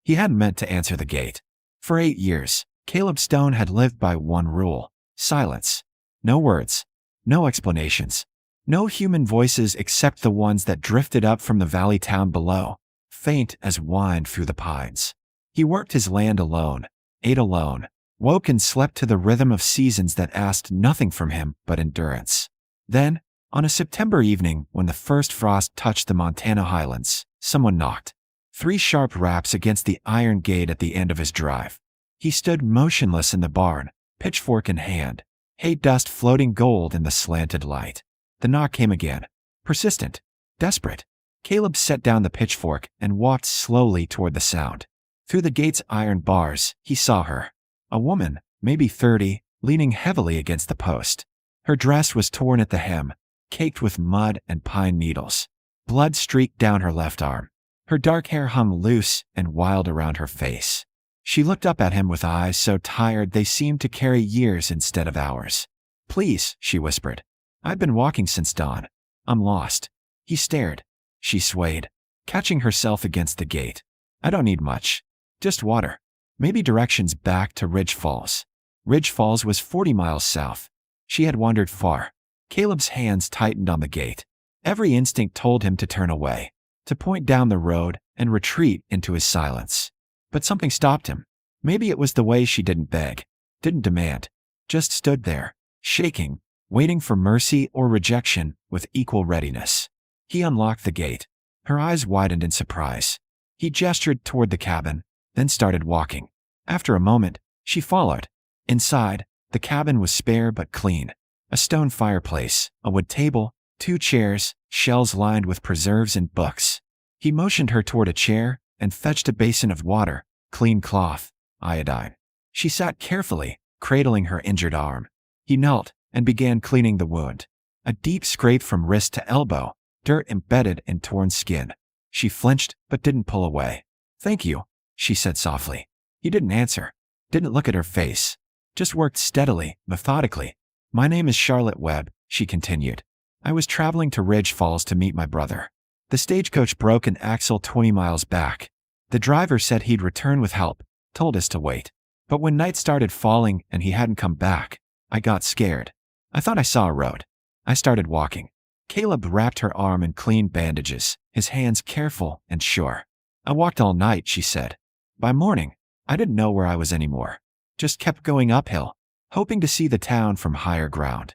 He hadn't meant to answer the gate. For 8 years, Caleb Stone had lived by one rule: silence. No words. No explanations. No human voices except the ones that drifted up from the valley town below, faint as wind through the pines. He worked his land alone, ate alone, woke and slept to the rhythm of seasons that asked nothing from him but endurance. Then, on a September evening when the first frost touched the Montana highlands, someone knocked. 3 sharp raps against the iron gate at the end of his drive. He stood motionless in the barn, pitchfork in hand, hay dust floating gold in the slanted light. The knock came again, persistent, desperate. Caleb set down the pitchfork and walked slowly toward the sound. Through the gate's iron bars, he saw her. A woman, maybe 30, leaning heavily against the post. Her dress was torn at the hem, caked with mud and pine needles. Blood streaked down her left arm. Her dark hair hung loose and wild around her face. She looked up at him with eyes so tired they seemed to carry years instead of hours. "Please," she whispered. "I've been walking since dawn. I'm lost." He stared. She swayed, catching herself against the gate. "I don't need much. Just water. Maybe directions back to Ridge Falls." Ridge Falls was 40 miles south. She had wandered far. Caleb's hands tightened on the gate. Every instinct told him to turn away, to point down the road and retreat into his silence. But something stopped him. Maybe it was the way she didn't beg, didn't demand, just stood there, shaking, waiting for mercy or rejection with equal readiness. He unlocked the gate. Her eyes widened in surprise. He gestured toward the cabin, then started walking. After a moment, she followed. Inside, the cabin was spare but clean. A stone fireplace, a wood table, 2 chairs, shelves lined with preserves and books. He motioned her toward a chair and fetched a basin of water, clean cloth, iodine. She sat carefully, cradling her injured arm. He knelt and began cleaning the wound. A deep scrape from wrist to elbow, dirt embedded in torn skin. She flinched but didn't pull away. "Thank you," she said softly. He didn't answer, didn't look at her face, just worked steadily, methodically. "My name is Charlotte Webb," she continued. "I was traveling to Ridge Falls to meet my brother. The stagecoach broke an axle 20 miles back. The driver said he'd return with help, told us to wait. But when night started falling and he hadn't come back, I got scared. I thought I saw a road. I started walking." Caleb wrapped her arm in clean bandages, his hands careful and sure. "I walked all night," she said. "By morning, I didn't know where I was anymore. Just kept going uphill, hoping to see the town from higher ground."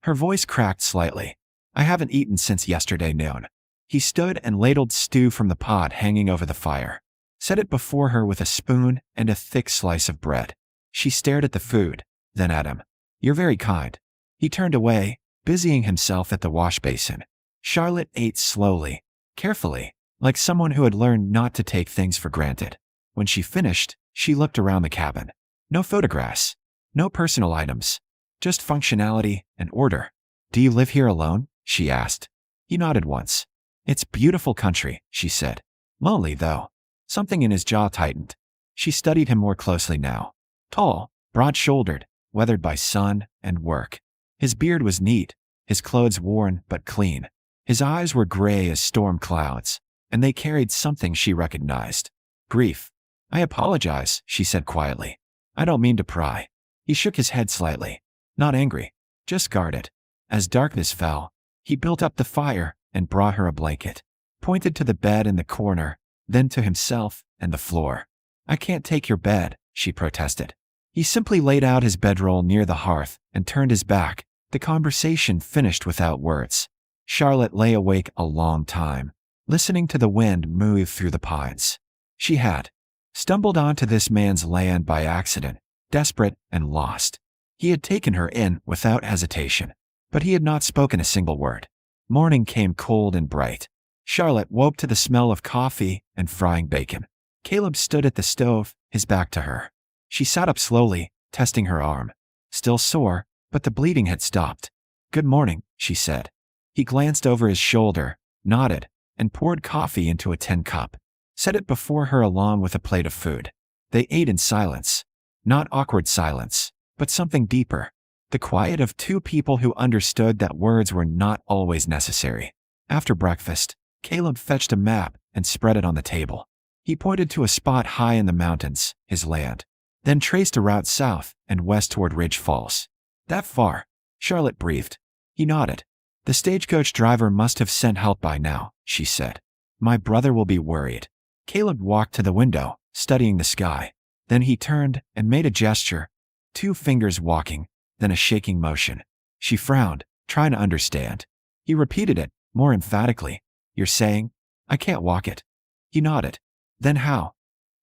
Her voice cracked slightly. "I haven't eaten since yesterday noon." He stood and ladled stew from the pot hanging over the fire. Set it before her with a spoon and a thick slice of bread. She stared at the food, then at him. "You're very kind." He turned away, busying himself at the wash basin. Charlotte ate slowly, carefully, like someone who had learned not to take things for granted. When she finished, she looked around the cabin. No photographs, no personal items, just functionality and order. "Do you live here alone?" she asked. He nodded once. "It's beautiful country," she said. "Lonely, though." Something in his jaw tightened. She studied him more closely now. Tall, broad-shouldered, weathered by sun and work. His beard was neat, his clothes worn but clean. His eyes were gray as storm clouds, and they carried something she recognized. Grief. "I apologize," she said quietly. "I don't mean to pry." He shook his head slightly. Not angry, just guarded. As darkness fell, he built up the fire and brought her a blanket. Pointed to the bed in the corner, then to himself and the floor. "I can't take your bed," she protested. He simply laid out his bedroll near the hearth and turned his back. The conversation finished without words. Charlotte lay awake a long time, listening to the wind move through the pines. She had stumbled onto this man's land by accident, desperate and lost. He had taken her in without hesitation, but he had not spoken a single word. Morning came cold and bright. Charlotte woke to the smell of coffee and frying bacon. Caleb stood at the stove, his back to her. She sat up slowly, testing her arm. Still sore, but the bleeding had stopped. "Good morning," she said. He glanced over his shoulder, nodded, and poured coffee into a tin cup. Set it before her along with a plate of food. They ate in silence. Not awkward silence, but something deeper. The quiet of 2 people who understood that words were not always necessary. After breakfast, Caleb fetched a map and spread it on the table. He He pointed to a spot high in the mountains, his land, then traced a route south and west toward Ridge Falls. That far? Charlotte breathed. He nodded. The stagecoach driver must have sent help by now, she said. My brother will be worried. Caleb walked to the window, studying the sky. Then he turned and made a gesture, 2 fingers walking, then a shaking motion. She frowned, trying to understand. He repeated it, more emphatically. You're saying, I can't walk it? He nodded. Then how?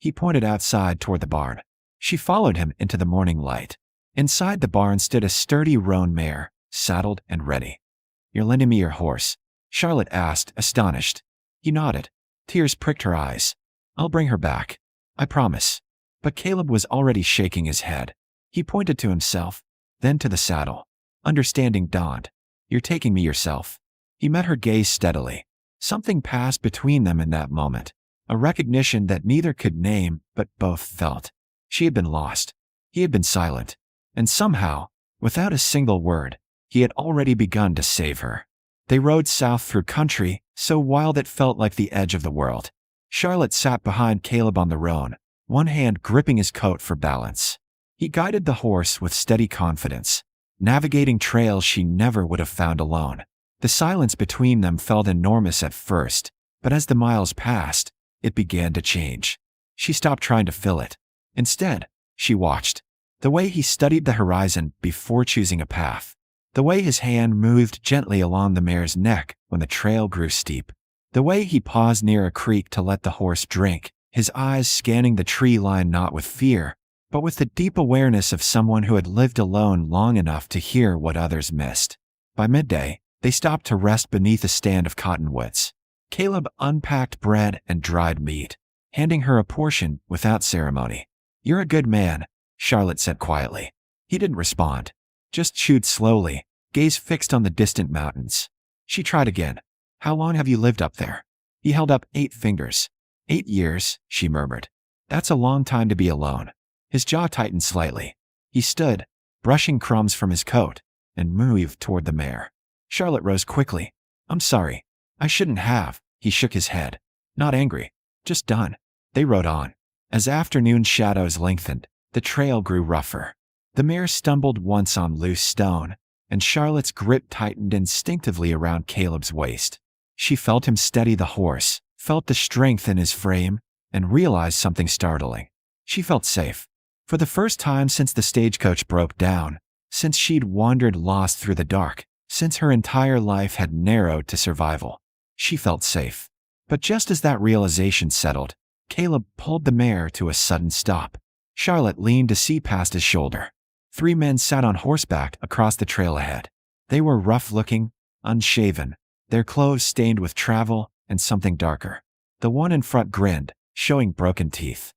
He pointed outside toward the barn. She followed him into the morning light. Inside the barn stood a sturdy roan mare, saddled and ready. You're lending me your horse? Charlotte asked, astonished. He nodded. Tears pricked her eyes. I'll bring her back. I promise. But Caleb was already shaking his head. He pointed to himself, then to the saddle. Understanding dawned. You're taking me yourself. He met her gaze steadily. Something passed between them in that moment. A recognition that neither could name but both felt. She had been lost. He had been silent. And somehow, without a single word, he had already begun to save her. They rode south through country, so wild it felt like the edge of the world. Charlotte sat behind Caleb on the roan, one hand gripping his coat for balance. He guided the horse with steady confidence, navigating trails she never would have found alone. The silence between them felt enormous at first, but as the miles passed, it began to change. She stopped trying to fill it. Instead, she watched. The way he studied the horizon before choosing a path. The way his hand moved gently along the mare's neck when the trail grew steep. The way he paused near a creek to let the horse drink, his eyes scanning the tree line not with fear, but with the deep awareness of someone who had lived alone long enough to hear what others missed. By midday, they stopped to rest beneath a stand of cottonwoods. Caleb unpacked bread and dried meat, handing her a portion without ceremony. You're a good man, Charlotte said quietly. He didn't respond, just chewed slowly, gaze fixed on the distant mountains. She tried again. How long have you lived up there? He held up 8 fingers. 8 years, she murmured. That's a long time to be alone. His jaw tightened slightly. He stood, brushing crumbs from his coat, and moved toward the mare. Charlotte rose quickly. I'm sorry. I shouldn't have. He shook his head. Not angry. Just done. They rode on. As afternoon shadows lengthened, the trail grew rougher. The mare stumbled once on loose stone, and Charlotte's grip tightened instinctively around Caleb's waist. She felt him steady the horse, felt the strength in his frame, and realized something startling. She felt safe. For the first time since the stagecoach broke down, since she'd wandered lost through the dark, since her entire life had narrowed to survival, she felt safe. But just as that realization settled, Caleb pulled the mare to a sudden stop. Charlotte leaned to see past his shoulder. 3 men sat on horseback across the trail ahead. They were rough-looking, unshaven, their clothes stained with travel and something darker. The one in front grinned, showing broken teeth.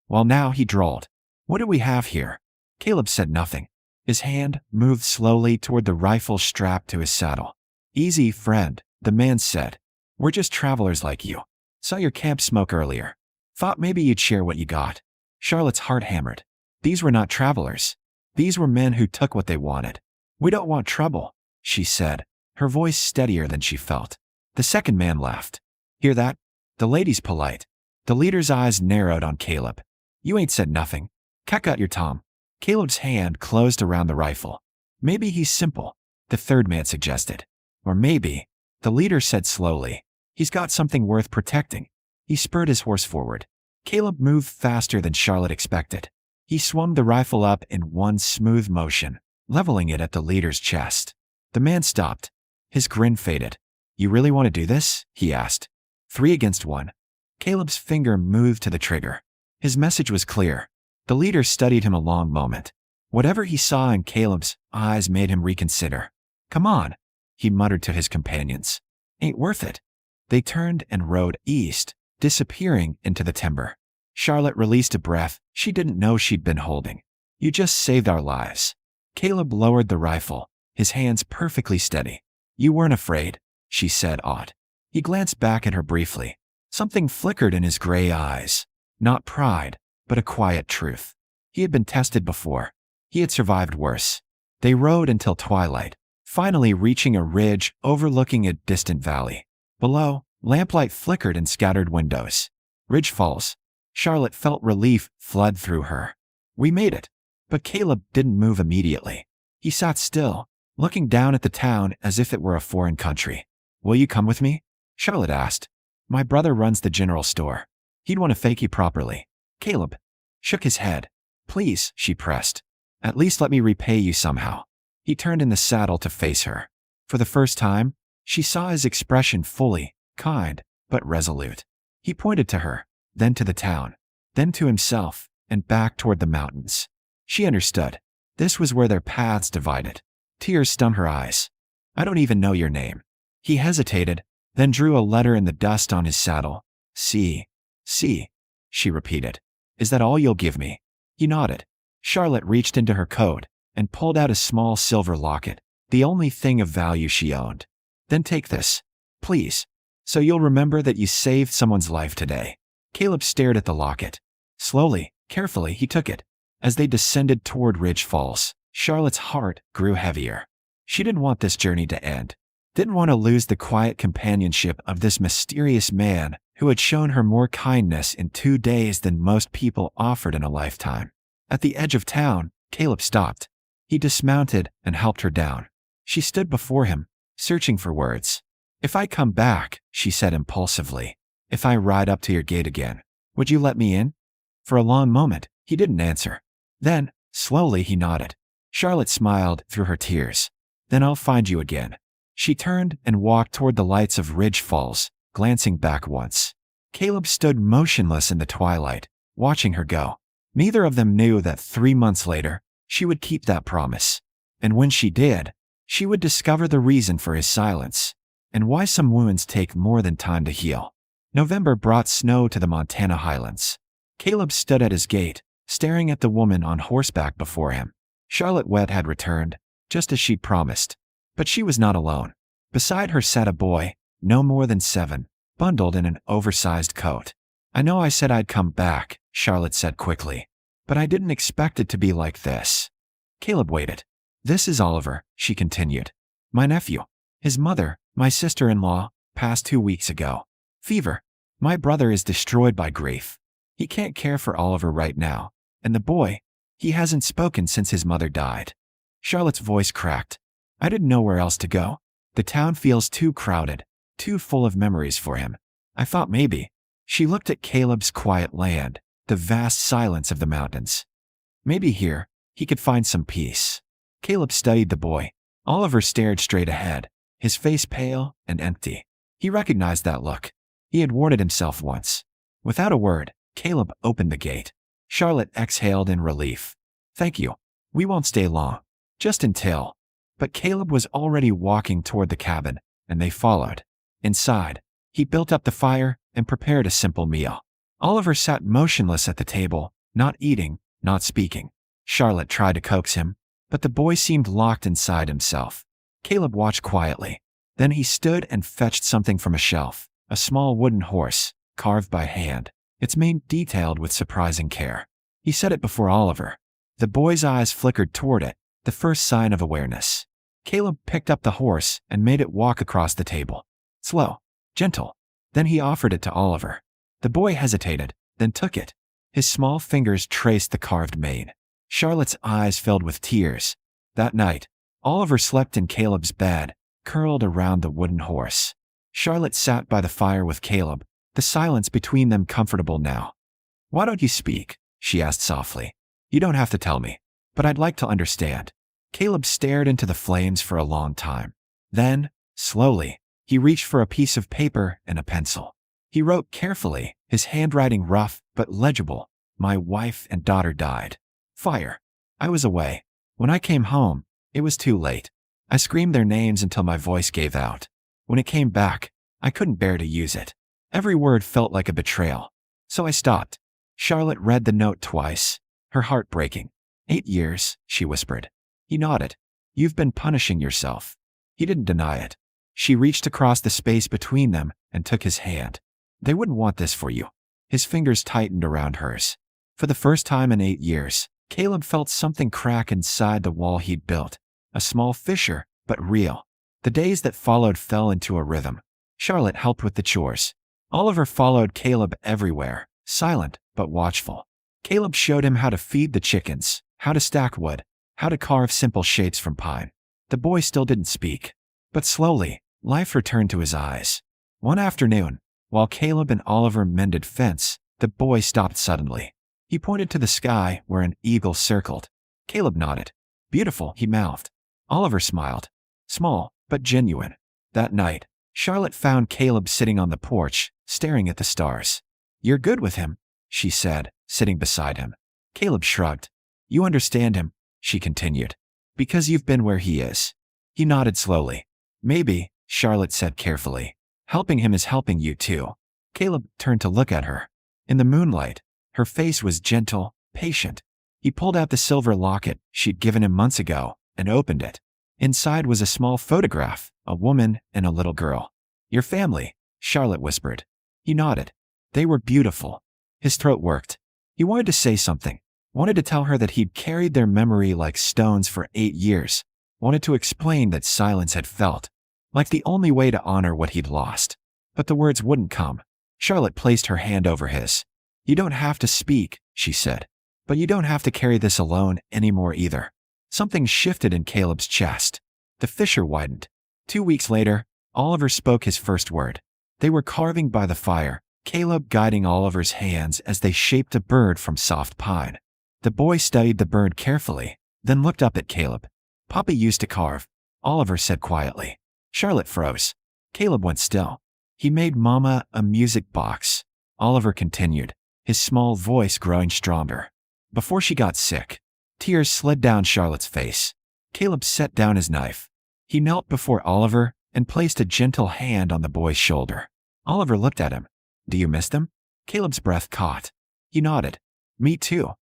Well, now, he drawled. What do we have here? Caleb said nothing. His hand moved slowly toward the rifle strapped to his saddle. Easy, friend, the man said. We're just travelers like you. Saw your camp smoke earlier. Thought maybe you'd share what you got. Charlotte's heart hammered. These were not travelers. These were men who took what they wanted. We don't want trouble, she said, her voice steadier than she felt. The second man laughed. Hear that? The lady's polite. The leader's eyes narrowed on Caleb. You ain't said nothing. Cut out your tom. Caleb's hand closed around the rifle. Maybe he's simple, the third man suggested. Or maybe, the leader said slowly, he's got something worth protecting. He spurred his horse forward. Caleb moved faster than Charlotte expected. He swung the rifle up in one smooth motion, leveling it at the leader's chest. The man stopped. His grin faded. You really want to do this? He asked. 3 against 1. Caleb's finger moved to the trigger. His message was clear. The leader studied him a long moment. Whatever he saw in Caleb's eyes made him reconsider. Come on, he muttered to his companions. Ain't worth it. They turned and rode east, disappearing into the timber. Charlotte released a breath she didn't know she'd been holding. You just saved our lives. Caleb lowered the rifle, his hands perfectly steady. You weren't afraid, she said, awed. He glanced back at her briefly. Something flickered in his gray eyes. Not pride, but a quiet truth. He had been tested before. He had survived worse. They rode until twilight, finally reaching a ridge overlooking a distant valley. Below, lamplight flickered in scattered windows. Ridge Falls, Charlotte felt relief flood through her. We made it. But Caleb didn't move immediately. He sat still, looking down at the town as if it were a foreign country. Will you come with me? Charlotte asked. My brother runs the general store. He'd want to fake you properly. Caleb shook his head. Please, she pressed. At least let me repay you somehow. He turned in the saddle to face her. For the first time, she saw his expression fully, kind, but resolute. He pointed to her, then to the town, then to himself, and back toward the mountains. She understood. This was where their paths divided. Tears stung her eyes. I don't even know your name. He hesitated, then drew a letter in the dust on his saddle. C. She repeated. Is that all you'll give me? He nodded. Charlotte reached into her coat and pulled out a small silver locket, the only thing of value she owned. Then take this, please, so you'll remember that you saved someone's life today. Caleb stared at the locket. Slowly, carefully, he took it. As they descended toward Ridge Falls, Charlotte's heart grew heavier. She didn't want this journey to end. Didn't want to lose the quiet companionship of this mysterious man who had shown her more kindness in 2 days than most people offered in a lifetime. At the edge of town, Caleb stopped. He dismounted and helped her down. She stood before him, searching for words. If I come back, she said impulsively, if I ride up to your gate again, would you let me in? For a long moment, he didn't answer. Then, slowly, he nodded. Charlotte smiled through her tears. Then I'll find you again. She turned and walked toward the lights of Ridge Falls, glancing back once. Caleb stood motionless in the twilight, watching her go. Neither of them knew that 3 months later, she would keep that promise. And when she did, she would discover the reason for his silence, and why some wounds take more than time to heal. November brought snow to the Montana highlands. Caleb stood at his gate, staring at the woman on horseback before him. Charlotte Wett had returned, just as she'd promised. But she was not alone. Beside her sat a boy, no more than 7, bundled in an oversized coat. I know I said I'd come back, Charlotte said quickly, but I didn't expect it to be like this. Caleb waited. This is Oliver, she continued. My nephew. His mother, my sister-in-law, passed 2 weeks ago. Fever. My brother is destroyed by grief. He can't care for Oliver right now. And the boy, he hasn't spoken since his mother died. Charlotte's voice cracked. I didn't know where else to go. The town feels too crowded, too full of memories for him. I thought maybe. She looked at Caleb's quiet land, the vast silence of the mountains. Maybe here, he could find some peace. Caleb studied the boy. Oliver stared straight ahead, his face pale and empty. He recognized that look. He had warded himself once. Without a word, Caleb opened the gate. Charlotte exhaled in relief. Thank you. We won't stay long. Just until. But Caleb was already walking toward the cabin, and they followed. Inside, he built up the fire and prepared a simple meal. Oliver sat motionless at the table, not eating, not speaking. Charlotte tried to coax him, but the boy seemed locked inside himself. Caleb watched quietly. Then he stood and fetched something from a shelf, a small wooden horse, carved by hand, its mane detailed with surprising care. He set it before Oliver. The boy's eyes flickered toward it, the first sign of awareness. Caleb picked up the horse and made it walk across the table. Slow, gentle. Then he offered it to Oliver. The boy hesitated, then took it. His small fingers traced the carved mane. Charlotte's eyes filled with tears. That night, Oliver slept in Caleb's bed, curled around the wooden horse. Charlotte sat by the fire with Caleb, the silence between them comfortable now. Why don't you speak? She asked softly. You don't have to tell me, but I'd like to understand. Caleb stared into the flames for a long time. Then, slowly, he reached for a piece of paper and a pencil. He wrote carefully, his handwriting rough but legible. My wife and daughter died. Fire. I was away. When I came home, it was too late. I screamed their names until my voice gave out. When it came back, I couldn't bear to use it. Every word felt like a betrayal. So I stopped. Charlotte read the note twice, her heart breaking. 8 years, she whispered. He nodded. You've been punishing yourself. He didn't deny it. She reached across the space between them and took his hand. They wouldn't want this for you. His fingers tightened around hers. For the first time in 8 years, Caleb felt something crack inside the wall he'd built. A small fissure, but real. The days that followed fell into a rhythm. Charlotte helped with the chores. Oliver followed Caleb everywhere, silent but watchful. Caleb showed him how to feed the chickens, how to stack wood, how to carve simple shapes from pine. The boy still didn't speak. But slowly, life returned to his eyes. One afternoon, while Caleb and Oliver mended fence, the boy stopped suddenly. He pointed to the sky where an eagle circled. Caleb nodded. Beautiful, he mouthed. Oliver smiled. Small, but genuine. That night, Charlotte found Caleb sitting on the porch, staring at the stars. "You're good with him," she said, sitting beside him. Caleb shrugged. "You understand him," she continued, "because you've been where he is." He nodded slowly. "Maybe," Charlotte said carefully. "Helping him is helping you too." Caleb turned to look at her. In the moonlight, her face was gentle, patient. He pulled out the silver locket she'd given him months ago and opened it. Inside was a small photograph, a woman and a little girl. "Your family," Charlotte whispered. He nodded. They were beautiful. His throat worked. He wanted to say something. Wanted to tell her that he'd carried their memory like stones for 8 years. Wanted to explain that silence had felt like the only way to honor what he'd lost. But the words wouldn't come. Charlotte placed her hand over his. "You don't have to speak," she said. "But you don't have to carry this alone anymore either." Something shifted in Caleb's chest. The fissure widened. 2 weeks later, Oliver spoke his first word. They were carving by the fire, Caleb guiding Oliver's hands as they shaped a bird from soft pine. The boy studied the bird carefully, then looked up at Caleb. "Papa used to carve," Oliver said quietly. Charlotte froze. Caleb went still. "He made Mama a music box," Oliver continued, his small voice growing stronger. "Before she got sick." Tears slid down Charlotte's face. Caleb set down his knife. He knelt before Oliver and placed a gentle hand on the boy's shoulder. Oliver looked at him. "Do you miss them?" Caleb's breath caught. He nodded. "Me too,"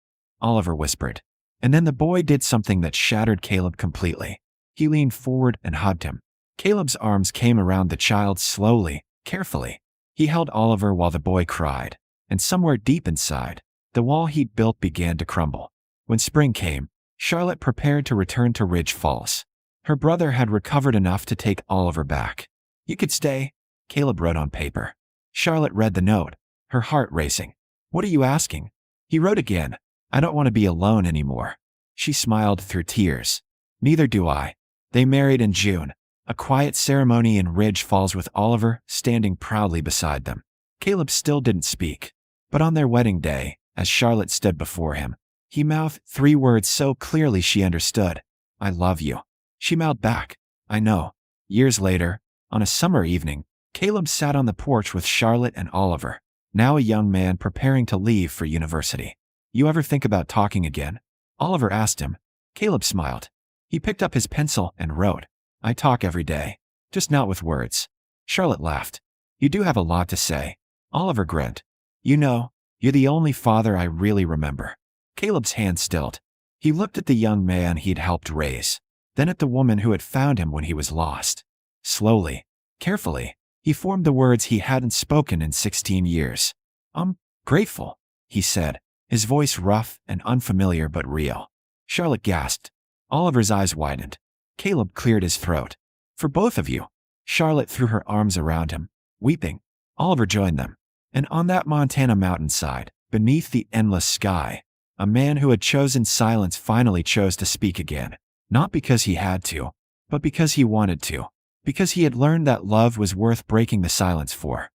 Oliver whispered. And then the boy did something that shattered Caleb completely. He leaned forward and hugged him. Caleb's arms came around the child slowly, carefully. He held Oliver while the boy cried. And somewhere deep inside, the wall he'd built began to crumble. When spring came, Charlotte prepared to return to Ridge Falls. Her brother had recovered enough to take Oliver back. "You could stay," Caleb wrote on paper. Charlotte read the note, her heart racing. "What are you asking?" He wrote again. "I don't want to be alone anymore." She smiled through tears. "Neither do I." They married in June, a quiet ceremony in Ridge Falls with Oliver standing proudly beside them. Caleb still didn't speak. But on their wedding day, as Charlotte stood before him, he mouthed 3 words so clearly she understood. "I love you." She mouthed back, "I know." Years later, on a summer evening, Caleb sat on the porch with Charlotte and Oliver, now a young man preparing to leave for university. "You ever think about talking again?" Oliver asked him. Caleb smiled. He picked up his pencil and wrote, "I talk every day, just not with words." Charlotte laughed. "You do have a lot to say." Oliver grinned. "You know, you're the only father I really remember." Caleb's hand stilled. He looked at the young man he'd helped raise, then at the woman who had found him when he was lost. Slowly, carefully, he formed the words he hadn't spoken in 16 years. "I'm grateful," he said, his voice rough and unfamiliar but real. Charlotte gasped. Oliver's eyes widened. Caleb cleared his throat. "For both of you." Charlotte threw her arms around him, weeping. Oliver joined them. And on that Montana mountainside, beneath the endless sky, a man who had chosen silence finally chose to speak again. Not because he had to, but because he wanted to. Because he had learned that love was worth breaking the silence for.